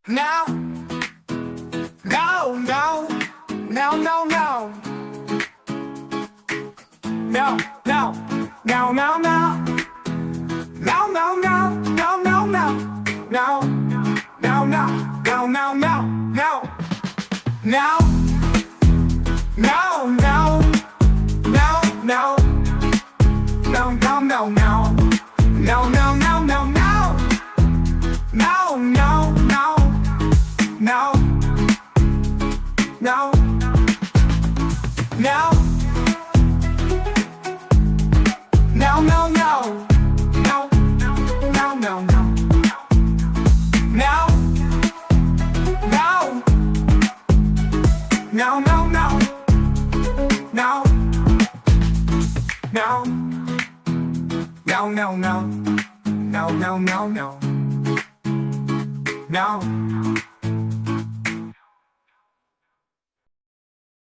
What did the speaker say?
Now, no, no, no, no, no. No, no, no, no, no. No, no, no, no, no, no. No, no, no, no, no, no, no. No, no, no, no, no. No, no, no, no. No, no, no, no, no. No, no, no. No. No. No. No, no, no. No. No, no, no. No. No. No, no, no. No. No. No, no, no. No, no, no, no. No.